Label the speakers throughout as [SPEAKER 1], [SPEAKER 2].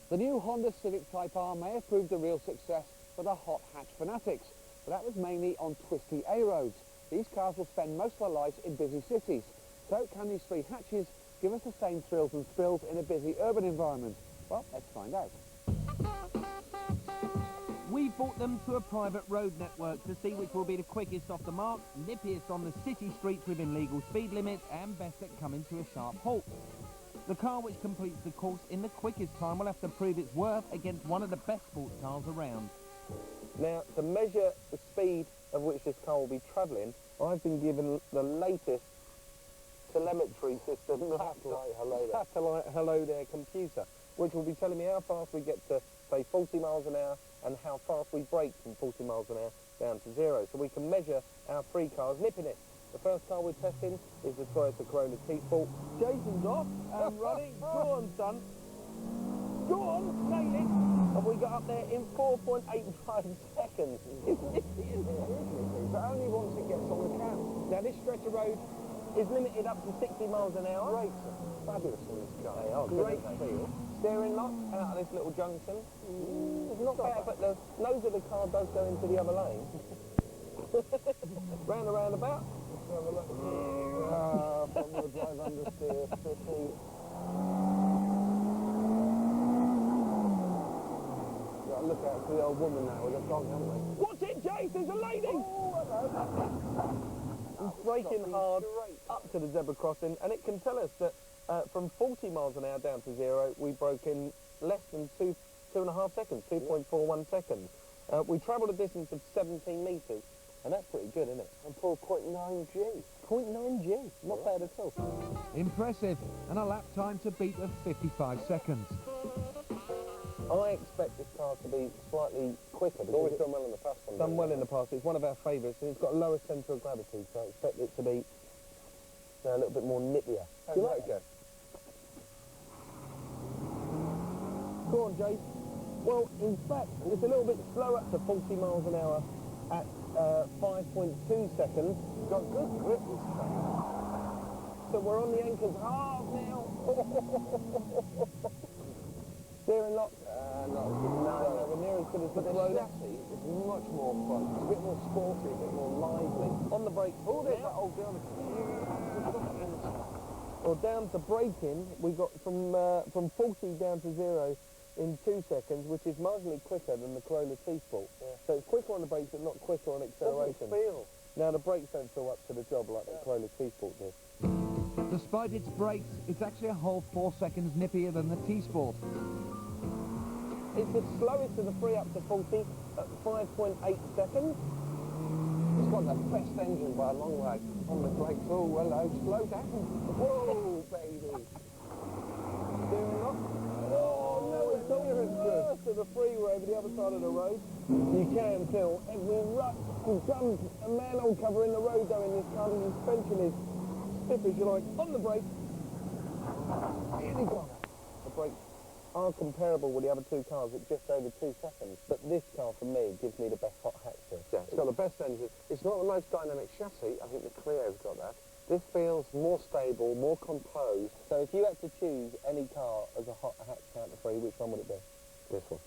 [SPEAKER 1] The new Honda Civic Type R may have proved a real success for the hot hatch fanatics, but that was mainly on twisty A roads. These cars will spend most of their lives in busy cities. So can these three hatches give us the same thrills and spills in a busy urban environment? Well, let's find out.
[SPEAKER 2] We brought them to a private road network to see which will be the quickest off the mark, nippiest on the city streets within legal speed limits, and best at coming to a sharp halt. The car which completes the course in the quickest time will have to prove its worth against one of the best sports cars around.
[SPEAKER 3] Now, to measure the speed of which this car will be travelling, I've been given the latest telemetry system, satellite hello there computer, which will be telling me how fast we get to, say, 40 miles an hour and how fast we brake from 40 miles an hour down to 0, so we can measure our three cars nipping it. The first car we're testing is the Toyota Corolla T-Sport. Jason's off and running. Go on, son. Go on, nail it. And we got up there in 4.85 seconds. It's nippy, isn't it?
[SPEAKER 1] But only once it gets on the cam.
[SPEAKER 3] Now, this stretch of road is limited up to 60 miles an hour.
[SPEAKER 1] Great, fabulous in this car.
[SPEAKER 3] They are great feel. Steering lock out of this little junction. It's not bad, but the nose of the car does go into the other lane. Round and roundabout. Let's have a look. Front-wheel drive understeer, 50. Got to look out for the old woman now with a dog, haven't we? Watch it, Jace! There's a lady! Oh, hello. It's braking hard up to the zebra crossing, and it can tell us that from 40 miles an hour down to 0, we broke in less than 2.5 seconds, 2.41 seconds. We travelled a distance of 17 metres, and that's pretty good, isn't it? And for 0.9 G. 0.9 G, not bad at all.
[SPEAKER 2] Impressive, and a lap time to beat of 55 seconds.
[SPEAKER 3] I expect this car to be slightly quicker. It's always done well in the past. Done well in the past. It's one of our favourites, and it's got a lower centre of gravity, so I expect it to be a little bit more nippier. Do you like it? Go on, Jace. Well, in fact, it's a little bit slower to 40 miles an hour at 5.2 seconds. Got good grip this time. So we're on the anchors hard now. Steering lock. No, we're near as good as the chassis is much more fun. It's a bit more sporty, a bit more lively. On the brakes. Oh, there's that old girl. Well, down to braking, we got from 40 down to 0 in 2 seconds, which is marginally quicker than the Corolla T-Sport. Yeah. So it's quicker on the brakes, but not quicker on acceleration. Feel? Now, the brakes don't feel up to the job like the Corolla T-Sport did.
[SPEAKER 2] Despite its brakes, it's actually a whole 4 seconds nippier than the T-Sport.
[SPEAKER 3] It's the slowest of the three up to 40 at 5.8 seconds.
[SPEAKER 1] It's got the best engine by a long way. On the brakes, oh, hello, slow down. Whoa, baby.
[SPEAKER 3] Steering lock. Oh, no, it's not even worse to the freeway over the other side of the road. You can feel every rut and jump and manhole cover in the road, though, in this car. The suspension is stiff as you like. On the brake. Really got it. The brakes are comparable with the other two cars at just over 2 seconds, but this car, for me, gives me the best hot hatch there.
[SPEAKER 1] Yeah, it's got the best engine. It's not the most dynamic chassis. I think the Clio's got that. This feels more stable, more composed.
[SPEAKER 3] So if you had to choose any car as a hot hatch out of 3, which one would it be?
[SPEAKER 1] This one.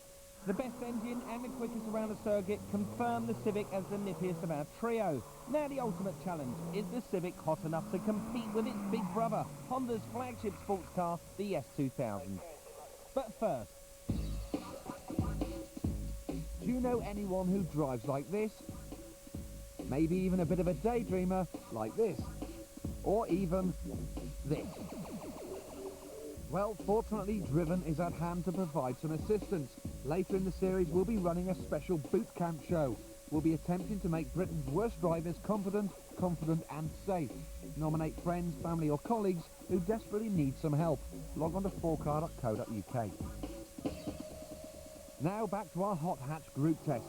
[SPEAKER 2] The best engine and the quickest around the circuit confirm the Civic as the nippiest of our trio. Now the ultimate challenge, is the Civic hot enough to compete with its big brother, Honda's flagship sports car, the S2000? But first, do you know anyone who drives like this? Maybe even a bit of a daydreamer like this. Or even this. Well, fortunately, Driven is at hand to provide some assistance. Later in the series, we'll be running a special boot camp show. We'll be attempting to make Britain's worst drivers confident and safe. Nominate friends, family or colleagues who desperately need some help. Log on to 4car.co.uk. Now back to our hot hatch group test.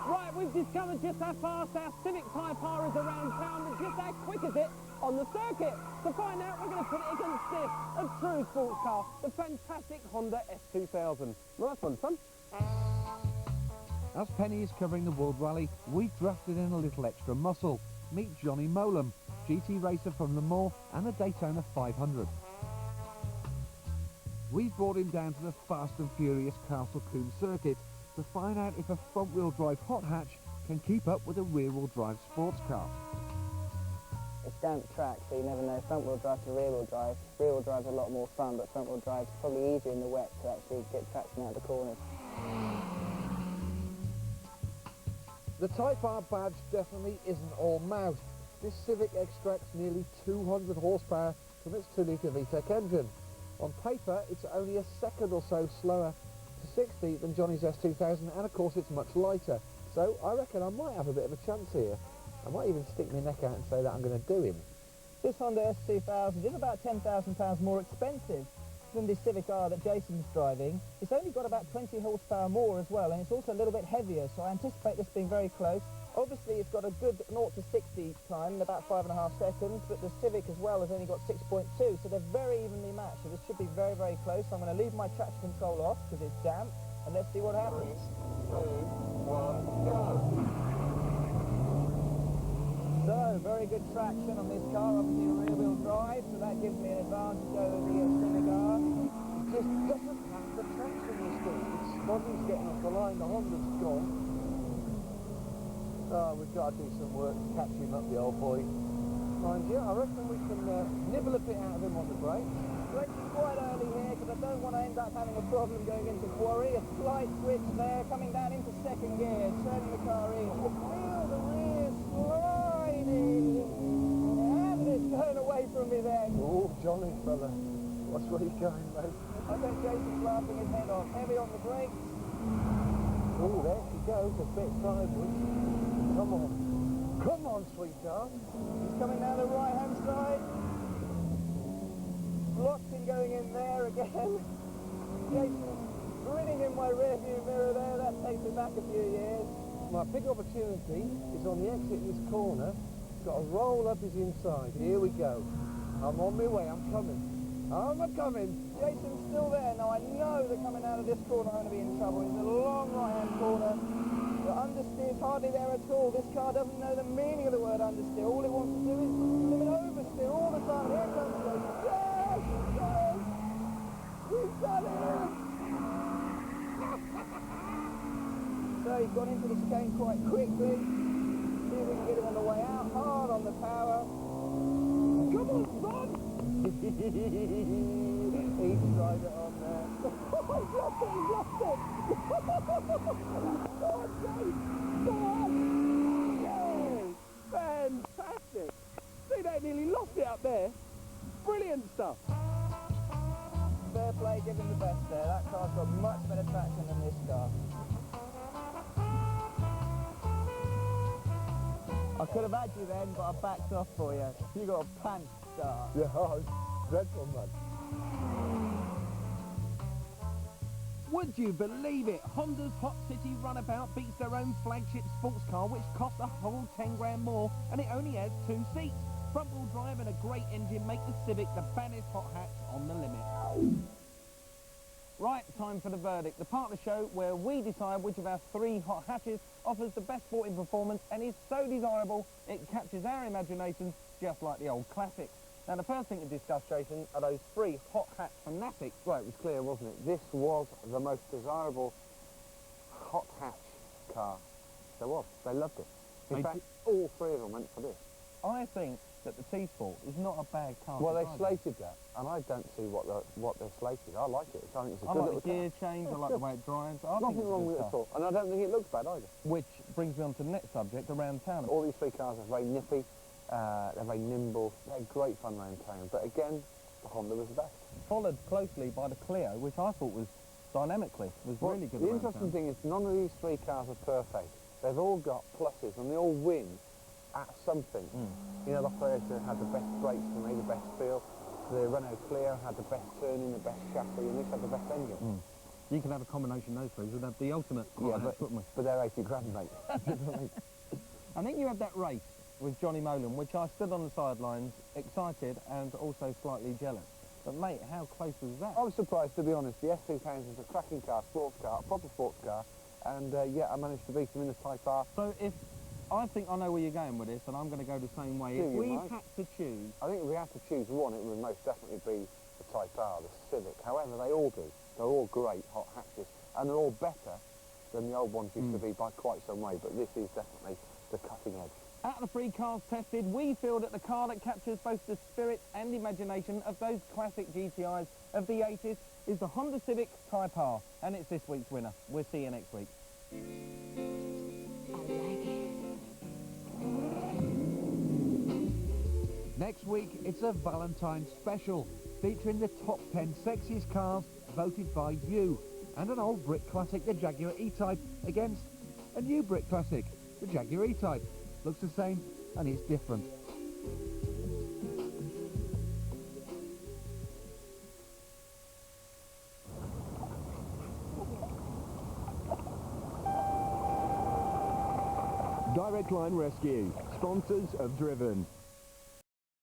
[SPEAKER 4] Right, we've discovered just how fast our Civic Type R is around town and just how quick is it on the circuit. To find out, we're going to put it against this, a true sports car, the fantastic Honda S2000.
[SPEAKER 3] Nice one, son.
[SPEAKER 2] As Penny is covering the World Rally, we've drafted in a little extra muscle. Meet Johnny Molam, GT racer from Le Mans and the Daytona 500. We've brought him down to the Fast and Furious Castle Combe circuit to find out if a front-wheel drive hot hatch can keep up with a rear-wheel drive sports car.
[SPEAKER 4] It's damp track, so you never know front-wheel drive to rear-wheel drive. Rear-wheel drive's a lot more fun, but front-wheel drive's probably easier in the wet to actually get traction out of the corners.
[SPEAKER 2] The Type R badge definitely isn't all mouth. This Civic extracts nearly 200 horsepower from its 2-litre VTEC engine. On paper, it's only a second or so slower to 60 than Johnny's S2000, and of course it's much lighter. So I reckon I might have a bit of a chance here. I might even stick my neck out and say that I'm going to do him.
[SPEAKER 4] This Honda S2000 is about £10,000 more expensive than the Civic R that Jason's driving. It's only got about 20 horsepower more as well, and it's also a little bit heavier, so I anticipate this being very close. Obviously, it's got a good 0 to 60 time in about 5.5 seconds, but the Civic as well has only got 6.2, so they're very evenly matched. So this should be very, very close. I'm going to leave my traction control off because it's damp, and let's see what happens.
[SPEAKER 3] 3, 2, 1, go!
[SPEAKER 4] So, very good traction on this car, obviously a rear-wheel drive, so that gives me an advantage over the Civic R.
[SPEAKER 2] It just doesn't have the traction this thing. Its body's getting off the line, the Honda's gone. Oh, we've got to do some work to catch him up, the old boy. Mind you, I reckon we can nibble a bit out of him on the brakes.
[SPEAKER 4] Braking quite early here because I don't want to end up having a problem going into quarry. A slight switch there, coming down into second gear, turning the car in. You feel the rear sliding. And it's going away from me then.
[SPEAKER 2] Oh, Johnny, fella. Watch where you're going, mate.
[SPEAKER 4] I bet Jason's laughing his head off. Heavy on the brakes.
[SPEAKER 2] Oh, there she goes, a bit sideways. Come on. Come on, sweetheart.
[SPEAKER 4] He's coming down the right-hand side. Locked in going in there again. Jason's grinning in my rearview mirror there. That takes me back a few years.
[SPEAKER 2] My big opportunity is on the exit in this corner. Got to roll up his inside. Here we go. I'm on my way, I'm coming. I'm a-coming.
[SPEAKER 4] Jason's still there. Now I know that coming out of this corner I'm going to be in trouble. It's a long right-hand corner. The understeer's hardly there at all. This car doesn't know the meaning of the word understeer. All it wants to do is limit oversteer all the time. Here comes Jason. Yes! Yes! We've done it! So he's gone into the chicane quite quickly. See if we can get him on the way out. Hard on the power. Come on, son! He's tried it on there. He's lost it! He's lost it! Go on, Jake! Go on! Yay! Fantastic! See, they nearly lost it up there. Brilliant stuff. Fair play, give him the best there. That car's got much better traction than this car. I could have had you then, but I backed off for you. You got a pants star.
[SPEAKER 2] Yeah, dreadful, man. Would you believe it? Honda's Hot City Runabout beats their own flagship sports car, which costs a whole 10 grand more, and it only has 2 seats. Front-wheel drive and a great engine make the Civic the baddest hot hatch on the limit.
[SPEAKER 4] Right, time for the verdict. The part of the show where we decide which of our 3 hot hatches offers the best sporting performance and is so desirable it captures our imaginations just like the old classics. Now, the first thing to discuss, Jason, are those 3 hot hatch fanatics.
[SPEAKER 1] Well, it was clear, wasn't it? This was the most desirable hot hatch car there was. They loved it. In fact, all 3 of them went for this.
[SPEAKER 4] I think that the T-Sport is not a bad car.
[SPEAKER 1] Well, they slated that, and I don't see what they're slated. I like it. I think it's a
[SPEAKER 4] I
[SPEAKER 1] good
[SPEAKER 4] like
[SPEAKER 1] little
[SPEAKER 4] the gear
[SPEAKER 1] car.
[SPEAKER 4] change, I like the way it drives. I think
[SPEAKER 1] Nothing
[SPEAKER 4] it's a
[SPEAKER 1] wrong
[SPEAKER 4] good
[SPEAKER 1] with it
[SPEAKER 4] car.
[SPEAKER 1] at all. And I don't think it looks bad either.
[SPEAKER 4] Which brings me on to the next subject, around town.
[SPEAKER 1] All these 3 cars are very nippy, they're very nimble, they're great fun around town. But again, the Honda was the best.
[SPEAKER 4] Followed closely by the Clio, which I thought was dynamically, really good
[SPEAKER 1] The
[SPEAKER 4] around
[SPEAKER 1] interesting
[SPEAKER 4] town.
[SPEAKER 1] thing is none of these 3 cars are perfect. They've all got pluses, and they all win at something. You know, the Toyota had the best brakes for me, the best feel. The Renault Clio had the best turning, the best chassis, and this had the best engine.
[SPEAKER 4] You can have a combination of those 3, we'd have the ultimate hot hatch, wouldn't we?
[SPEAKER 1] But they're 80 grand, mate.
[SPEAKER 4] I think you had that race with Johnny Molan, which I stood on the sidelines, excited and also slightly jealous. But mate, how close was that?
[SPEAKER 1] I was surprised, to be honest. The S2000 is a cracking car, sports car, a proper sports car, and yet I managed to beat him in the Type R.
[SPEAKER 4] So if, I think I know where you're going with this, and I'm going to go the same way.
[SPEAKER 1] Do
[SPEAKER 4] If
[SPEAKER 1] you,
[SPEAKER 4] we
[SPEAKER 1] Mike?
[SPEAKER 4] had to choose...
[SPEAKER 1] I think if we had to choose one, it would most definitely be the Type R, the Civic. However, they all do. They're all great hot hatches, and they're all better than the old ones used to be by quite some way, but this is definitely the cutting edge.
[SPEAKER 4] Out of the 3 cars tested, we feel that the car that captures both the spirit and imagination of those classic GTIs of the 80s is the Honda Civic Type R, and it's this week's winner. We'll see you next week.
[SPEAKER 2] Next week, it's a Valentine's special, featuring the top 10 sexiest cars voted by you, and an old Brit classic, the Jaguar E-Type, against a new Brit classic, the Jaguar E-Type. Looks the same, and it's different.
[SPEAKER 5] Direct Line Rescue, sponsors of Driven.